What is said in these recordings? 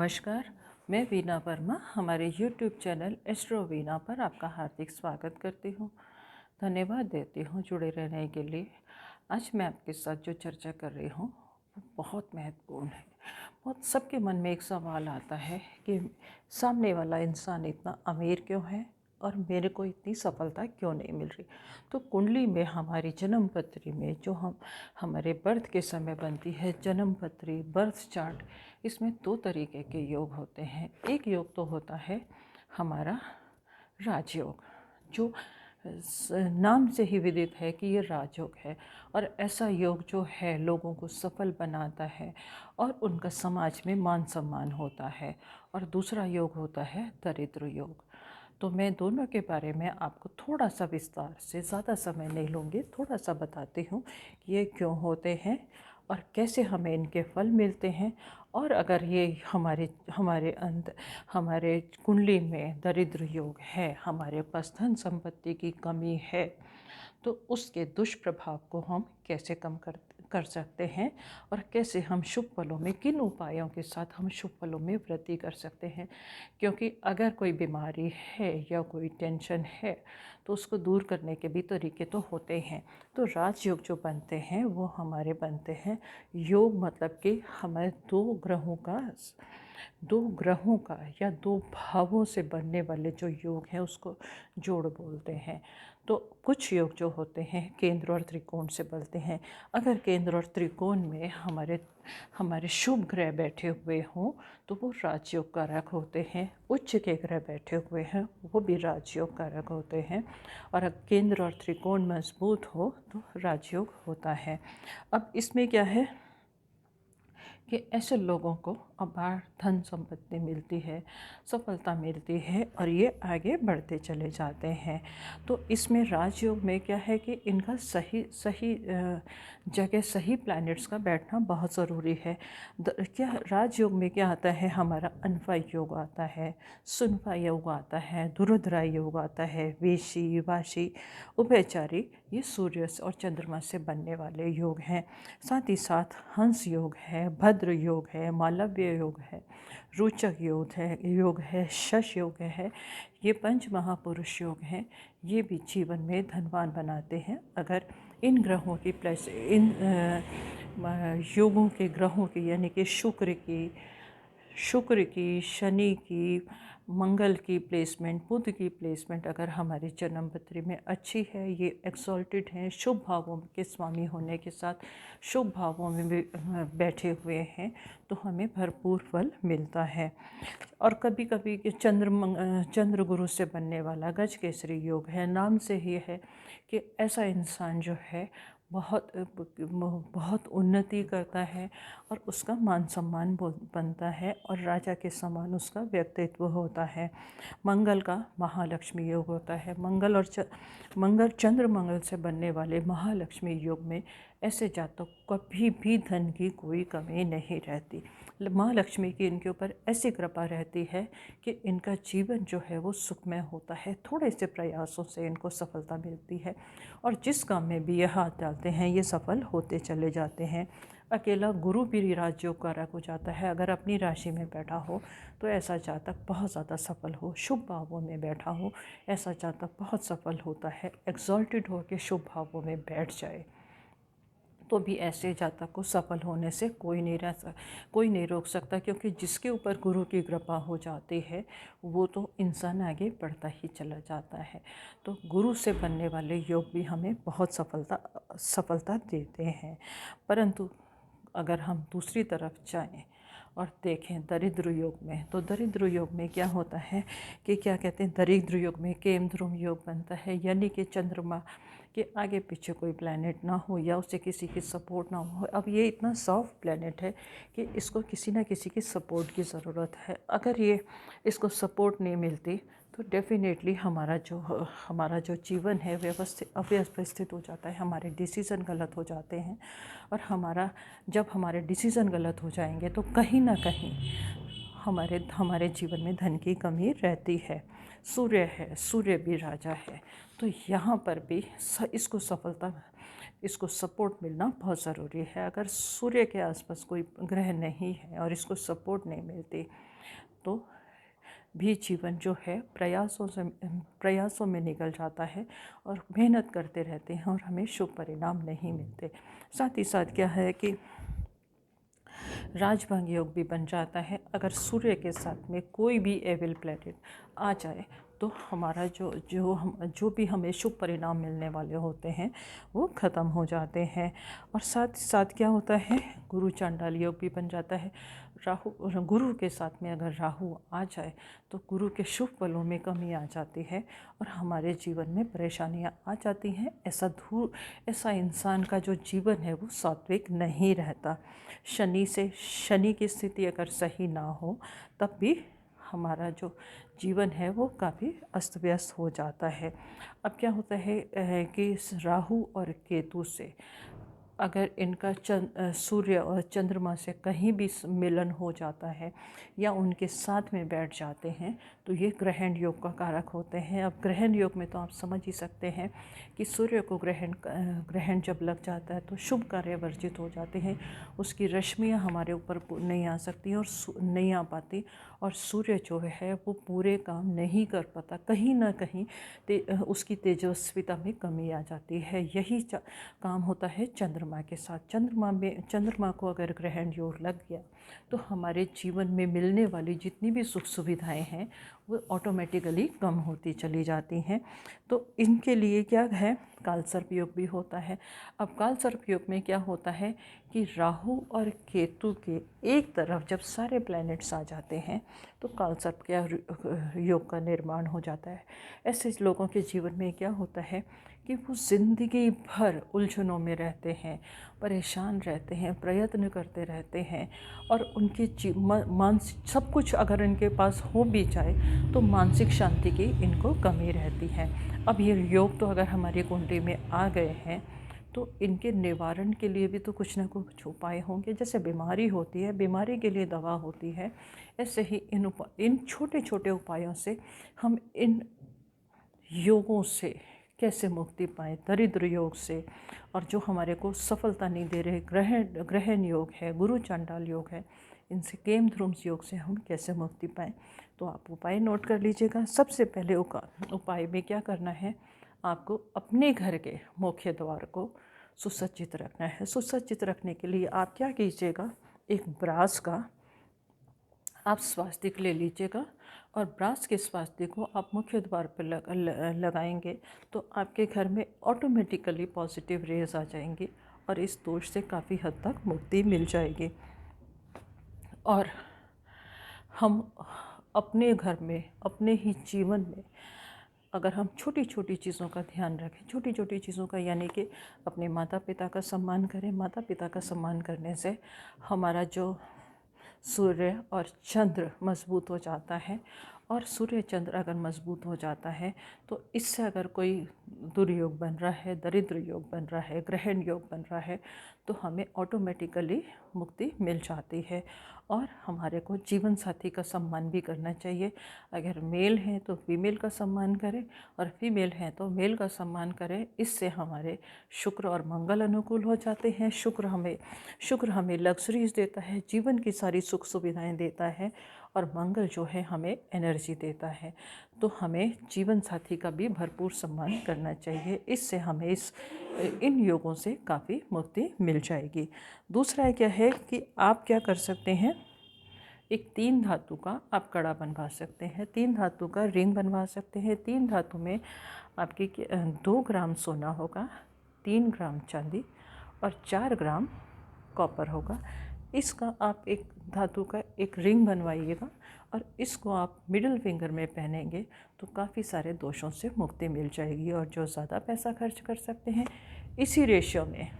नमस्कार। मैं वीना वर्मा हमारे यूट्यूब चैनल एस्ट्रो वीना पर आपका हार्दिक स्वागत करती हूँ। धन्यवाद देती हूँ जुड़े रहने के लिए। आज मैं आपके साथ जो चर्चा कर रही हूँ वो बहुत महत्वपूर्ण है। बहुत सबके मन में एक सवाल आता है कि सामने वाला इंसान इतना अमीर क्यों है और मेरे को इतनी सफलता क्यों नहीं मिल रही। तो कुंडली में हमारी जन्म पत्री में जो हमारे बर्थ के समय बनती है जन्म पत्री बर्थ चार्ट, इसमें दो तरीके के योग होते हैं। एक योग तो होता है हमारा राजयोग, जो नाम से ही विदित है कि ये राजयोग है और ऐसा योग जो है लोगों को सफल बनाता है और उनका समाज में मान सम्मान होता है। और दूसरा योग होता है दरिद्र योग। तो मैं दोनों के बारे में आपको थोड़ा सा विस्तार से, ज़्यादा समय नहीं लूँगी, थोड़ा सा बताती हूँ कि ये क्यों होते हैं और कैसे हमें इनके फल मिलते हैं। और अगर ये हमारे कुंडली में दरिद्र योग है, हमारे पास धन संपत्ति की कमी है, तो उसके दुष्प्रभाव को हम कैसे कम कर सकते हैं और कैसे हम शुभ फलों में, किन उपायों के साथ हम शुभ फलों में वृद्धि कर सकते हैं। क्योंकि अगर कोई बीमारी है या कोई टेंशन है तो उसको दूर करने के भी तरीके तो होते हैं। तो राजयोग जो बनते हैं वो हमारे बनते हैं योग, मतलब कि हमारे दो ग्रहों का या दो भावों से बनने वाले जो योग हैं उसको जोड़ बोलते हैं। तो कुछ योग जो होते हैं केंद्र और त्रिकोण से बनते हैं। अगर केंद्र और त्रिकोण में हमारे हमारे शुभ ग्रह बैठे हुए हों तो वो राजयोग कारक होते हैं। उच्च के ग्रह बैठे हुए हैं वो भी राजयोग कारक होते हैं। और अगर केंद्र और त्रिकोण मजबूत हो तो राजयोग होता है। अब इसमें क्या है कि ऐसे लोगों को अपार धन संपत्ति मिलती है, सफलता मिलती है और ये आगे बढ़ते चले जाते हैं। तो इसमें राजयोग में क्या है कि इनका सही सही जगह, सही प्लैनेट्स का बैठना बहुत ज़रूरी है। क्या राजयोग में क्या आता है, हमारा अनफा योग आता है, सुनफा योग आता है, दुरुद्रा योग आता है, वेशी वाशी उभयचारी, ये सूर्य और चंद्रमा से बनने वाले योग हैं। साथ ही साथ हंस योग है, भद्र योग है, मालव्य योग है, रोचक योग है, शश योग है। ये पंच महापुरुष योग हैं। ये भी जीवन में धनवान बनाते हैं। अगर इन ग्रहों की योगों के ग्रहों की, यानी कि शुक्र की, शनि की, मंगल की प्लेसमेंट, बुध की प्लेसमेंट अगर हमारी जन्म पत्री में अच्छी है, ये एक्सॉल्टेड हैं, शुभ भावों के स्वामी होने के साथ शुभ भावों में भी बैठे हुए हैं, तो हमें भरपूर फल मिलता है। और कभी कभी चंद्र गुरु से बनने वाला गज केसरी योग है। नाम से ही है कि ऐसा इंसान जो है बहुत उन्नति करता है और उसका मान सम्मान बनता है और राजा के समान उसका व्यक्तित्व होता है। मंगल का महालक्ष्मी योग होता है। चंद्र मंगल से बनने वाले महालक्ष्मी योग में ऐसे जातक कभी भी धन की कोई कमी नहीं रहती। माँ लक्ष्मी की इनके ऊपर ऐसी कृपा रहती है कि इनका जीवन जो है वो सुखमय होता है। थोड़े से प्रयासों से इनको सफलता मिलती है और जिस काम में भी ये हाथ डालते हैं ये सफल होते चले जाते हैं। अकेला गुरु भी राजयोग कारक हो जाता है। अगर अपनी राशि में बैठा हो तो ऐसा जातक बहुत ज़्यादा सफल हो। शुभ भावों में बैठा हो ऐसा जातक बहुत सफल होता है। एग्जॉल्टेड होकर शुभ भावों में बैठ जाए तो भी ऐसे जातक को सफल होने से कोई नहीं रोक सकता, क्योंकि जिसके ऊपर गुरु की कृपा हो जाती है वो तो इंसान आगे बढ़ता ही चला जाता है। तो गुरु से बनने वाले योग भी हमें बहुत सफलता देते हैं। परंतु अगर हम दूसरी तरफ जाएं और देखें दरिद्र योग में, तो दरिद्र योग में क्या होता है कि क्या कहते हैं, दरिद्र योग में केमद्रुम योग बनता है, यानी कि चंद्रमा के आगे पीछे कोई प्लैनेट ना हो या उसे किसी की सपोर्ट ना हो। अब ये इतना सॉफ्ट प्लैनेट है कि इसको किसी ना किसी की सपोर्ट की ज़रूरत है। अगर ये इसको सपोर्ट नहीं मिलती तो डेफिनेटली हमारा जो जीवन है अव्यवस्थित हो जाता है। हमारे डिसीज़न गलत हो जाते हैं और जब हमारे डिसीज़न गलत हो जाएंगे तो कहीं ना कहीं हमारे जीवन में धन की कमी रहती है। सूर्य भी राजा है। तो यहाँ पर भी इसको सपोर्ट मिलना बहुत ज़रूरी है। अगर सूर्य के आसपास कोई ग्रह नहीं है और इसको सपोर्ट नहीं मिलती तो भी जीवन जो है प्रयासों में निकल जाता है और मेहनत करते रहते हैं और हमें शुभ परिणाम नहीं मिलते। साथ ही साथ क्या है कि राजभांग योग भी बन जाता है। अगर सूर्य के साथ में कोई भी एविल प्लैनेट आ जाए तो हमारा जो भी हमें शुभ परिणाम मिलने वाले होते हैं वो ख़त्म हो जाते हैं। और साथ ही साथ क्या होता है, गुरु चांडाल योग भी बन जाता है। गुरु के साथ में अगर राहु आ जाए तो गुरु के शुभ फलों में कमी आ जाती है और हमारे जीवन में परेशानियां आ जाती हैं। ऐसा इंसान का जो जीवन है वो सात्विक नहीं रहता। शनि की स्थिति अगर सही ना हो तब भी हमारा जो जीवन है वो काफ़ी अस्त व्यस्त हो जाता है। अब क्या होता है कि राहु और केतु से अगर इनका सूर्य और चंद्रमा से कहीं भी मिलन हो जाता है या उनके साथ में बैठ जाते हैं तो ये ग्रहण योग का कारक होते हैं। अब ग्रहण योग में तो आप समझ ही सकते हैं कि सूर्य को ग्रहण जब लग जाता है तो शुभ कार्य वर्जित हो जाते हैं, उसकी रश्मियाँ हमारे ऊपर नहीं आ सकती और नहीं आ पाती और सूर्य जो है वो पूरे काम नहीं कर पाता, कहीं ना कहीं उसकी तेजस्विता में कमी आ जाती है। यही काम होता है चंद्रमा के साथ। चंद्रमा को अगर ग्रहण योग लग गया तो हमारे जीवन में मिलने वाली जितनी भी सुख सुविधाएं हैं वो ऑटोमेटिकली कम होती चली जाती हैं। तो इनके लिए क्या है, कालसर्प योग भी होता है। अब कालसर्प योग में क्या होता है कि राहु और केतु के एक तरफ जब सारे प्लैनेट्स आ जाते हैं तो कालसर्प के योग का निर्माण हो जाता है। ऐसे लोगों के जीवन में क्या होता है कि वो ज़िंदगी भर उलझनों में रहते हैं, परेशान रहते हैं, प्रयत्न करते रहते हैं और उनकी मानसिक सब कुछ अगर इनके पास हो भी जाए तो मानसिक शांति की इनको कमी रहती है। अब ये योग तो अगर हमारी कुंडली में आ गए हैं तो इनके निवारण के लिए भी तो कुछ ना कुछ उपाय होंगे। जैसे बीमारी होती है, बीमारी के लिए दवा होती है, ऐसे ही इन छोटे छोटे उपायों से हम इन योगों से कैसे मुक्ति पाएँ, दरिद्र योग से। और जो हमारे को सफलता नहीं दे रहे ग्रहण योग है, गुरु चांडाल योग है, इनसे केम ध्रुम्स योग से हम कैसे मुक्ति पाएँ, तो आप उपाय नोट कर लीजिएगा। सबसे पहले उपाय में क्या करना है, आपको अपने घर के मुख्य द्वार को सुसज्जित रखना है। सुसज्जित रखने के लिए आप क्या कीजिएगा, एक ब्रास का आप स्वास्तिक ले लीजिएगा और ब्रास के स्वास्तिक को आप मुख्य द्वार पर लगाएंगे तो आपके घर में ऑटोमेटिकली पॉजिटिव रेज आ जाएंगी और इस दोष से काफ़ी हद तक मुक्ति मिल जाएगी। और हम अपने घर में, अपने ही जीवन में अगर हम छोटी छोटी चीज़ों का ध्यान रखें, छोटी छोटी चीज़ों का यानी कि अपने माता पिता का सम्मान करें। माता पिता का सम्मान करने से हमारा जो सूर्य और चंद्र मजबूत हो जाता है और सूर्य चंद्र अगर मजबूत हो जाता है तो इससे अगर कोई दुर्योग बन रहा है, दरिद्र योग बन रहा है, ग्रहण योग बन रहा है तो हमें ऑटोमेटिकली मुक्ति मिल जाती है। और हमारे को जीवन साथी का सम्मान भी करना चाहिए। अगर मेल हैं तो फीमेल का सम्मान करें और फीमेल हैं तो मेल का सम्मान करें। इससे हमारे शुक्र और मंगल अनुकूल हो जाते हैं। शुक्र हमें लग्जरीज देता है, जीवन की सारी सुख सुविधाएं देता है और मंगल जो है हमें एनर्जी देता है। तो हमें जीवन साथी का भी भरपूर सम्मान करना चाहिए। इससे हमें इन योगों से काफ़ी मुक्ति मिल जाएगी। दूसरा क्या है कि आप क्या कर सकते हैं, एक 3 धातु का आप कड़ा बनवा सकते हैं, 3 धातु का रिंग बनवा सकते हैं। 3 धातु में आपकी 2 ग्राम सोना होगा, 3 ग्राम चांदी और 4 ग्राम कॉपर होगा। इसका आप एक धातु का एक रिंग बनवाइएगा और इसको आप मिडिल फिंगर में पहनेंगे तो काफ़ी सारे दोषों से मुक्ति मिल जाएगी। और जो ज़्यादा पैसा खर्च कर सकते हैं इसी रेशियो में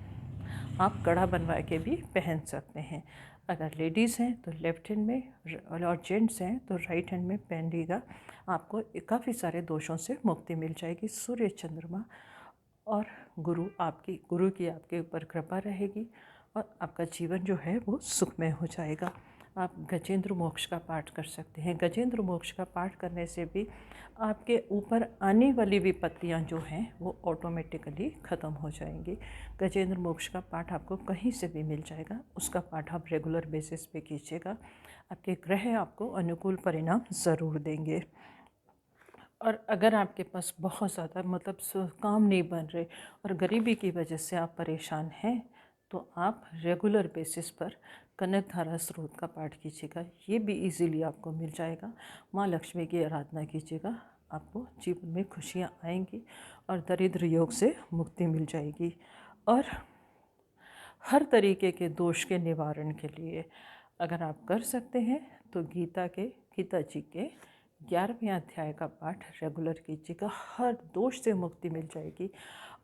आप कड़ा बनवा के भी पहन सकते हैं। अगर लेडीज़ हैं तो लेफ्ट हैंड में और जेंट्स हैं तो राइट हैंड में पहनिएगा, आपको काफ़ी सारे दोषों से मुक्ति मिल जाएगी। सूर्य चंद्रमा और गुरु की आपके ऊपर कृपा रहेगी और आपका जीवन जो है वो सुखमय हो जाएगा। आप गजेंद्र मोक्ष का पाठ कर सकते हैं। गजेंद्र मोक्ष का पाठ करने से भी आपके ऊपर आने वाली विपत्तियां जो हैं वो ऑटोमेटिकली ख़त्म हो जाएंगी। गजेंद्र मोक्ष का पाठ आपको कहीं से भी मिल जाएगा, उसका पाठ आप रेगुलर बेसिस पे कीजिएगा। आपके ग्रह आपको अनुकूल परिणाम ज़रूर देंगे। और अगर आपके पास बहुत ज़्यादा मतलब काम नहीं बन रहे और गरीबी की वजह से आप परेशान हैं, तो आप रेगुलर बेसिस पर कनक धारा स्रोत का पाठ कीजिएगा। ये भी इजीली आपको मिल जाएगा। माँ लक्ष्मी की आराधना कीजिएगा, आपको जीवन में खुशियाँ आएंगी और दरिद्र योग से मुक्ति मिल जाएगी। और हर तरीके के दोष के निवारण के लिए अगर आप कर सकते हैं तो गीता जी के 11वें अध्याय का पाठ रेगुलर कीजिएगा। हर दोष से मुक्ति मिल जाएगी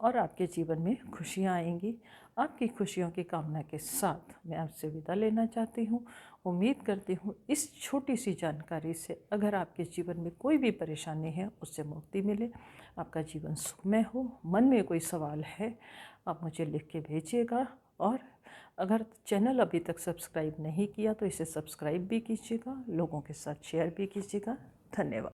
और आपके जीवन में खुशियाँ आएंगी। आपकी खुशियों की कामना के साथ मैं आपसे विदा लेना चाहती हूँ। उम्मीद करती हूँ इस छोटी सी जानकारी से अगर आपके जीवन में कोई भी परेशानी है उससे मुक्ति मिले, आपका जीवन सुखमय हो। मन में कोई सवाल है आप मुझे लिख के भेजिएगा। और अगर चैनल अभी तक सब्सक्राइब नहीं किया तो इसे सब्सक्राइब भी कीजिएगा, लोगों के साथ शेयर भी कीजिएगा। धन्यवाद।